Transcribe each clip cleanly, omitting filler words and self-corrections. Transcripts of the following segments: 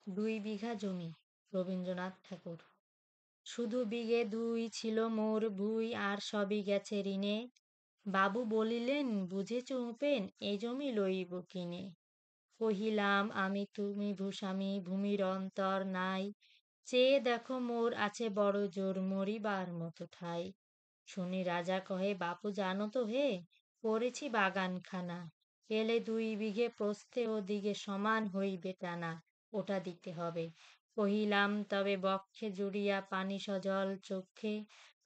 2 বিঘা জমি। রবীন্দ্রনাথ ঠাকুর। শুধু বিঘে দুই ছিল মোর ভুঁই, আর সবই গেছে ঋণে। বাবু বলিলেন, বুঝেছ উপেন, এ জমি লইব কিনে। কহিলাম, আমি তুমি ভূস্বামী, ভূমির অন্তর নাই। চেয়ে দেখো মোর আছে বড় জোর, মরিবার মতো ঠাই। শুনি রাজা কহে, বাপু জানো তো হে, করেছি বাগানখানা। এলে 2 বিঘে প্রস্থে ও দিকে সমান হইবে টানা, ওটা দিতে হবে। কহিলাম, তবে বক্ষে জুড়িয়া পানি সজল চক্ষে,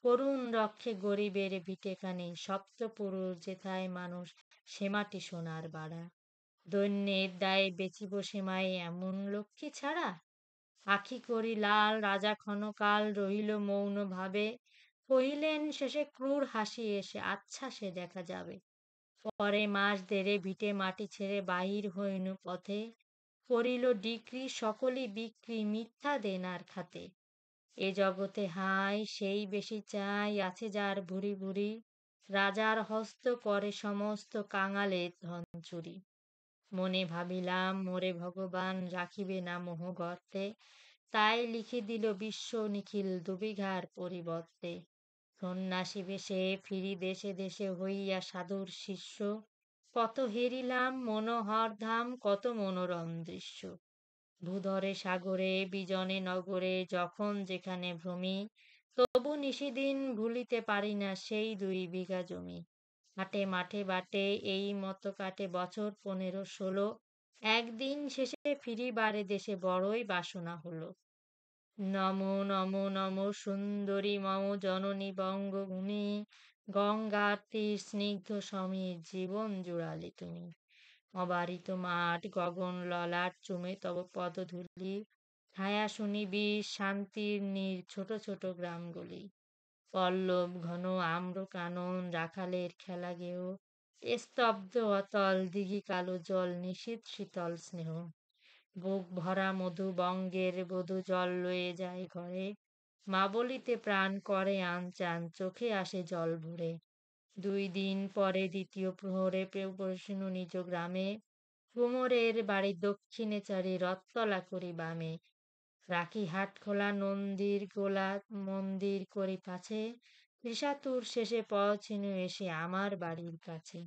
করুণ রক্ষে গরিবের ভিটেখানি, সপ্তপুরুষ যেথায় মানুষ, সে মাটি সোনার বাড়া। দৈন্যের দায়ে বেচিব সেমাই, এমন লক্ষ্মী ছাড়া। আঁখি করি লাল, রাজা ক্ষণকাল রহিল মৌন ভাবে। কহিলেন শেষে ক্রূর হাসি এসে, আচ্ছা সে দেখা যাবে। পরে মাস দেড়ে ভিটে মাটি ছেড়ে বাহির হইনু পথে। করিল ডিক্রি, সকলই বিক্রি, মিথ্যা দেনার খাতে। এ জগতে হাই সেই বেশি চাই, আছে যার ভুরি ভুরি। রাজার হস্ত করে সমস্ত, কাঙালের ধন চুরি। মনে ভাবিলাম, মোরে ভগবান রাখিবে না মোহ গর্তে। তাই লিখে দিল বিশ্ব নিখিল, 2 বিঘার পরিবর্তে। সন্ন্যাসী বেশে ফিরি দেশে দেশে, হইয়া সাধুর শিষ্য। কত হেরিলাম মনোহর ধাম, কত মনোরম দৃশ্য। ভূধরে সাগরে বিজনে নগরে, যখন যেখানে ভ্রমি। তবু নিশিদিন ভুলিতে পারি না সেই 2 বিঘা জমি। হাটে মাঠে বাটে এই মতো কাটে বছর 15-16। একদিন শেষে ফিরিবারে দেশে, বড়ই বাসনা হলো। নমো নমো নমো সুন্দরী মম জননী বঙ্গভূমি। গঙ্গার তীর স্নিগ্ধ সমীর, জীবন জুড়ালে তুমি। অবারিত মাঠ, গগন ললাট চুমে তব পদধূলি। ছায়া শুনিবি শান্তির নীর, ছোট ছোট গ্রামগুলি। পল্লব ঘন আম্র কানন, রাখালের খেলা গেয়। স্তব্ধ অতল দিঘি কালো জল, নিশীথ শীতল স্নেহ। বুক ভরা মধু বঙ্গের বধূ, জল লয়ে যায় ঘরে। মা বলিতে প্রাণ করে আনচান, চোখে আসে জল ভরে। 2 দিন পরে দ্বিতীয় প্রহরে প্রবেশিনু নিজ গ্রামে। কুমোরের বাড়ি দক্ষিণে চারি, রথতলা করি বামে। রাখি হাট খোলা, নন্দীর গোলা মন্দির করি পাছে। তৃষাতুর শেষে পৌঁছিনু এসে, আমার বাড়ির কাছে।